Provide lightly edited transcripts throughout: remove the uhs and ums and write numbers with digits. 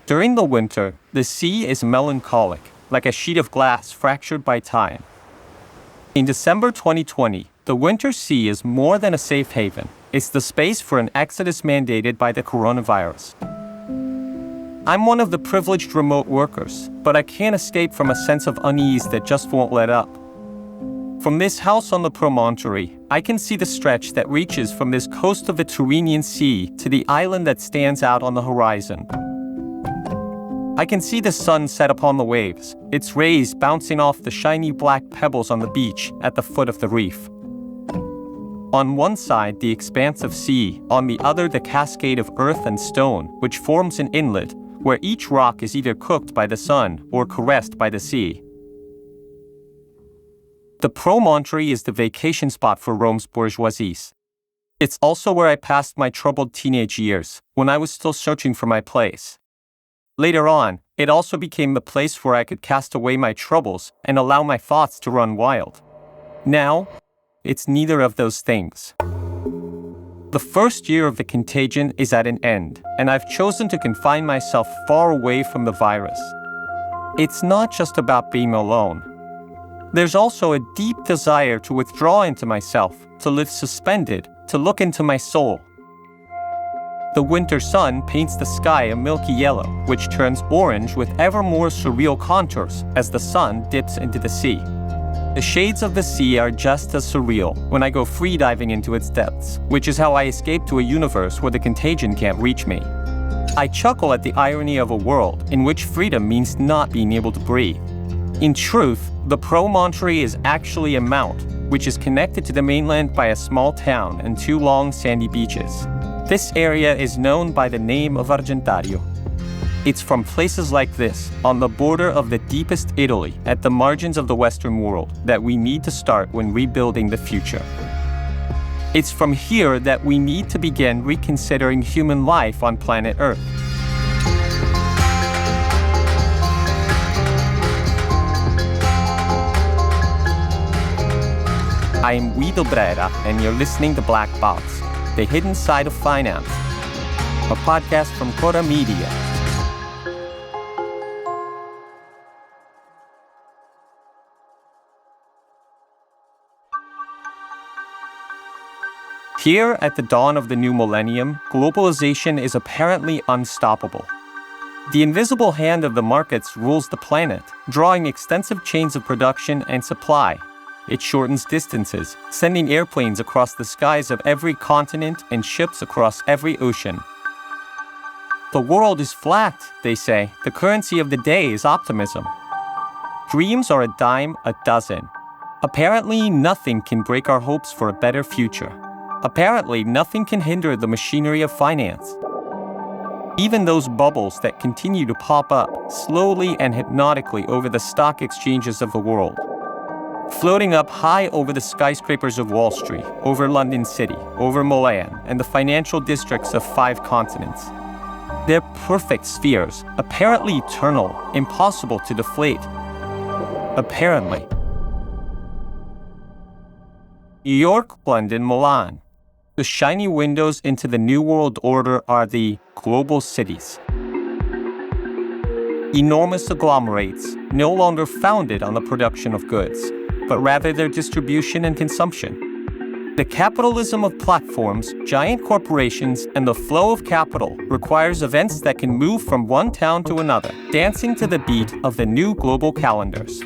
During the winter, the sea is melancholic, like a sheet of glass fractured by time. In December 2020, the winter sea is more than a safe haven. It's the space for an exodus mandated by the coronavirus. I'm one of the privileged remote workers, but I can't escape from a sense of unease that just won't let up. From this house on the promontory, I can see the stretch that reaches from this coast of the Tyrrhenian Sea to the island that stands out on the horizon. I can see the sun set upon the waves, its rays bouncing off the shiny black pebbles on the beach at the foot of the reef. On one side, the expanse of sea, on the other, the cascade of earth and stone, which forms an inlet where each rock is either cooked by the sun or caressed by the sea. The promontory is the vacation spot for Rome's bourgeoisie. It's also where I passed my troubled teenage years, when I was still searching for my place. Later on, it also became the place where I could cast away my troubles and allow my thoughts to run wild. Now, it's neither of those things. The first year of the contagion is at an end, and I've chosen to confine myself far away from the virus. It's not just about being alone. There's also a deep desire to withdraw into myself, to live suspended, to look into my soul. The winter sun paints the sky a milky yellow, which turns orange with ever more surreal contours as the sun dips into the sea. The shades of the sea are just as surreal when I go free-diving into its depths, which is how I escape to a universe where the contagion can't reach me. I chuckle at the irony of a world in which freedom means not being able to breathe. In truth, the promontory is actually a mount, which is connected to the mainland by a small town and two long sandy beaches. This area is known by the name of Argentario. It's from places like this, on the border of the deepest Italy, at the margins of the Western world, that we need to start when rebuilding the future. It's from here that we need to begin reconsidering human life on planet Earth. I am Guido Brera, and you're listening to Black Box, The Hidden Side of Finance, a podcast from Cora Media. Here, at the dawn of the new millennium, globalization is apparently unstoppable. The invisible hand of the markets rules the planet, drawing extensive chains of production and supply. It shortens distances, sending airplanes across the skies of every continent and ships across every ocean. The world is flat, they say. The currency of the day is optimism. Dreams are a dime a dozen. Apparently, nothing can break our hopes for a better future. Apparently, nothing can hinder the machinery of finance. Even those bubbles that continue to pop up slowly and hypnotically over the stock exchanges of the world. Floating up high over the skyscrapers of Wall Street, over London City, over Milan, and the financial districts of 5 continents. They're perfect spheres, apparently eternal, impossible to deflate. Apparently. New York, London, Milan. The shiny windows into the New World Order are the global cities. Enormous agglomerates, no longer founded on the production of goods, but rather their distribution and consumption. The capitalism of platforms, giant corporations, and the flow of capital requires events that can move from one town to another, dancing to the beat of the new global calendars.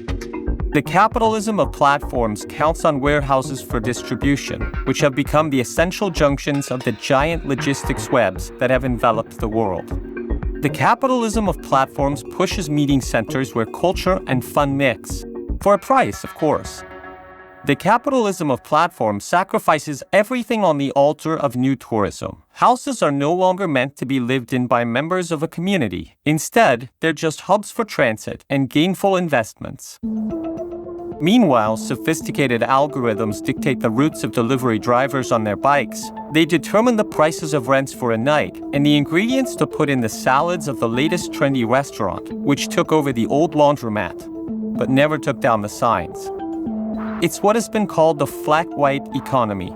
The capitalism of platforms counts on warehouses for distribution, which have become the essential junctions of the giant logistics webs that have enveloped the world. The capitalism of platforms pushes meeting centers where culture and fun mix. For a price, of course. The capitalism of platforms sacrifices everything on the altar of new tourism. Houses are no longer meant to be lived in by members of a community. Instead, they're just hubs for transit and gainful investments. Meanwhile, sophisticated algorithms dictate the routes of delivery drivers on their bikes. They determine the prices of rents for a night and the ingredients to put in the salads of the latest trendy restaurant, which took over the old laundromat, but never took down the signs. It's what has been called the flat white economy.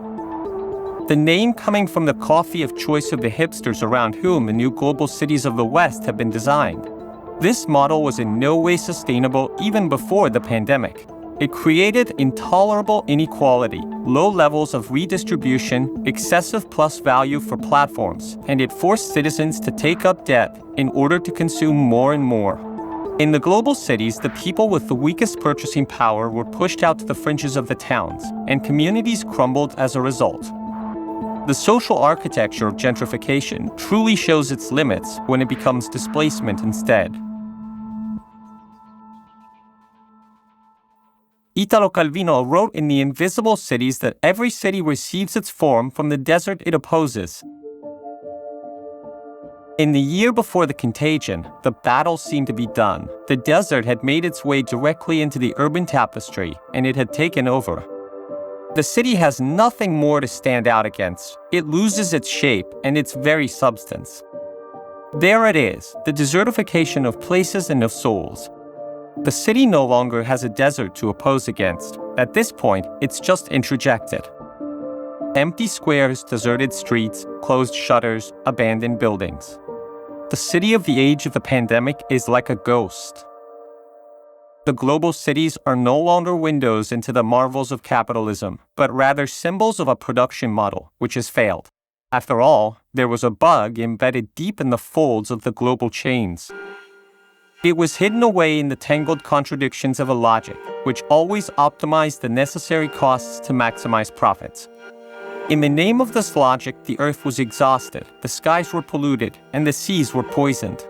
the name coming from the coffee of choice of the hipsters around whom the new global cities of the West have been designed. This model was in no way sustainable even before the pandemic. It created intolerable inequality, low levels of redistribution, excessive plus value for platforms, and it forced citizens to take up debt in order to consume more and more. In the global cities, the people with the weakest purchasing power were pushed out to the fringes of the towns, and communities crumbled as a result. The social architecture of gentrification truly shows its limits when it becomes displacement instead. Italo Calvino wrote in The Invisible Cities that every city receives its form from the desert it opposes. In the year before the contagion, the battle seemed to be done. The desert had made its way directly into the urban tapestry, and it had taken over. The city has nothing more to stand out against. It loses its shape and its very substance. There it is, the desertification of places and of souls. The city no longer has a desert to oppose against. At this point, it's just introjected. Empty squares, deserted streets, closed shutters, abandoned buildings. The city of the age of the pandemic is like a ghost. The global cities are no longer windows into the marvels of capitalism, but rather symbols of a production model which has failed. After all, there was a bug embedded deep in the folds of the global chains. It was hidden away in the tangled contradictions of a logic, which always optimized the necessary costs to maximize profits. In the name of this logic, the earth was exhausted, the skies were polluted, and the seas were poisoned.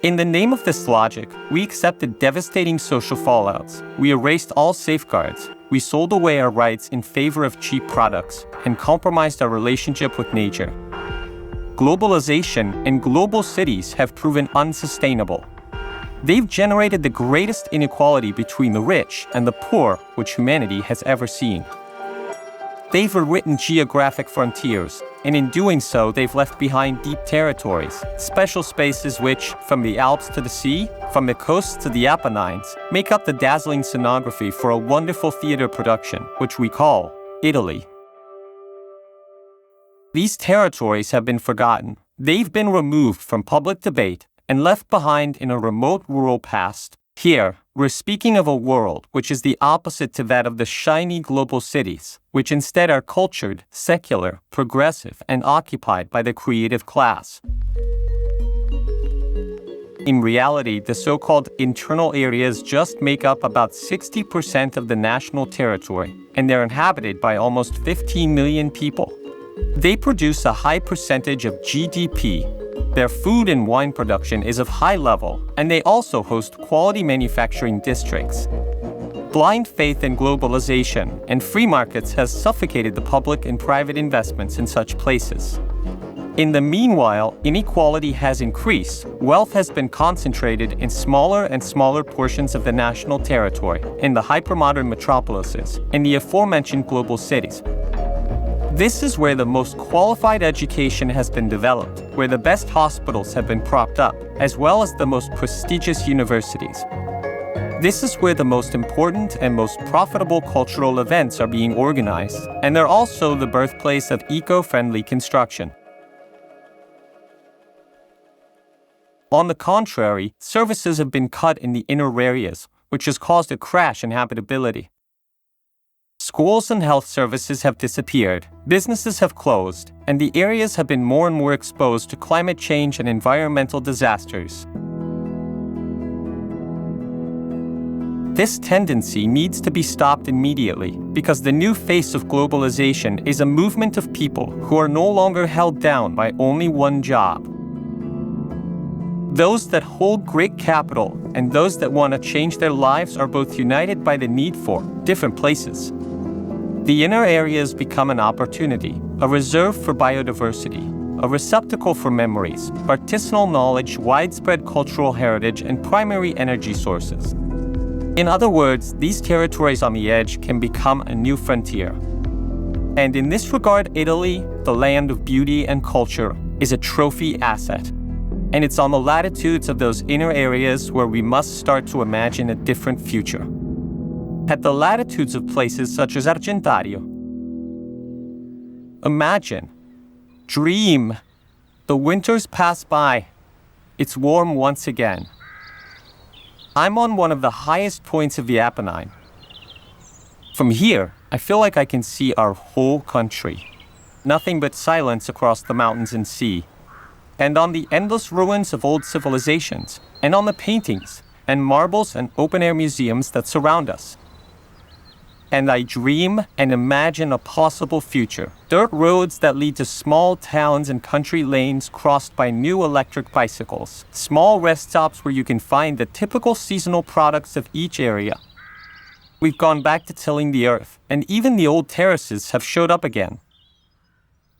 In the name of this logic, we accepted devastating social fallouts. We erased all safeguards. We sold away our rights in favor of cheap products and compromised our relationship with nature. Globalization and global cities have proven unsustainable. They've generated the greatest inequality between the rich and the poor which humanity has ever seen. They've rewritten geographic frontiers, and in doing so, they've left behind deep territories, special spaces which, from the Alps to the sea, from the coasts to the Apennines, make up the dazzling scenography for a wonderful theater production, which we call Italy. These territories have been forgotten. They've been removed from public debate and left behind in a remote rural past. Here, we're speaking of a world which is the opposite to that of the shiny global cities, which instead are cultured, secular, progressive, and occupied by the creative class. In reality, the so-called internal areas just make up about 60% of the national territory, and they're inhabited by almost 15 million people. They produce a high percentage of GDP. Their food and wine production is of high level, and they also host quality manufacturing districts. Blind faith in globalization and free markets has suffocated the public and private investments in such places. In the meanwhile, inequality has increased. Wealth has been concentrated in smaller and smaller portions of the national territory, in the hypermodern metropolises, in the aforementioned global cities. This is where the most qualified education has been developed, where the best hospitals have been propped up, as well as the most prestigious universities. This is where the most important and most profitable cultural events are being organized, and they're also the birthplace of eco-friendly construction. On the contrary, services have been cut in the inner areas, which has caused a crash in habitability. Schools and health services have disappeared, businesses have closed, and the areas have been more and more exposed to climate change and environmental disasters. This tendency needs to be stopped immediately because the new face of globalization is a movement of people who are no longer held down by only one job. Those that hold great capital and those that want to change their lives are both united by the need for different places. The inner areas become an opportunity, a reserve for biodiversity, a receptacle for memories, artisanal knowledge, widespread cultural heritage, and primary energy sources. In other words, these territories on the edge can become a new frontier. And in this regard, Italy, the land of beauty and culture, is a trophy asset. And it's on the latitudes of those inner areas where we must start to imagine a different future. At the latitudes of places such as Argentario, Imagine. Dream. The winters pass by. It's warm once again. I'm on one of the highest points of the Apennine. From here, I feel like I can see our whole country. Nothing but silence across the mountains and sea. And on the endless ruins of old civilizations, and on the paintings and marbles and open-air museums that surround us. And I dream and imagine a possible future. Dirt roads that lead to small towns and country lanes crossed by new electric bicycles. Small rest stops where you can find the typical seasonal products of each area. We've gone back to tilling the earth, and even the old terraces have showed up again.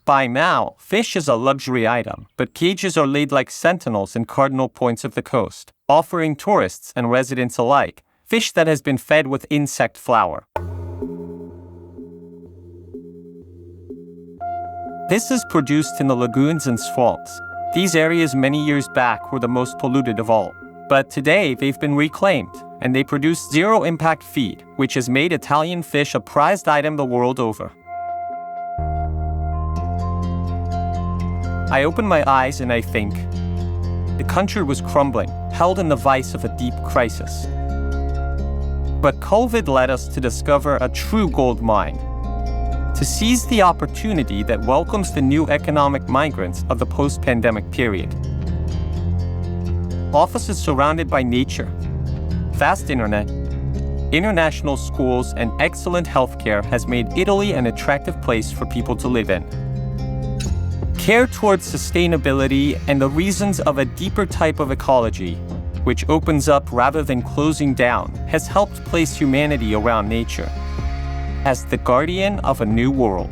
By now, fish is a luxury item, but cages are laid like sentinels in cardinal points of the coast, offering tourists and residents alike fish that has been fed with insect flour. This is produced in the lagoons and swamps. These areas many years back were the most polluted of all. But today they've been reclaimed, and they produce zero-impact feed, which has made Italian fish a prized item the world over. I open my eyes and I think, the country was crumbling, held in the vice of a deep crisis. But COVID led us to discover a true gold mine, to seize the opportunity that welcomes the new economic migrants of the post-pandemic period. Offices surrounded by nature, fast internet, international schools, and excellent healthcare has made Italy an attractive place for people to live in. Care towards sustainability and the reasons of a deeper type of ecology, which opens up rather than closing down, has helped place humanity around nature as the guardian of a new world.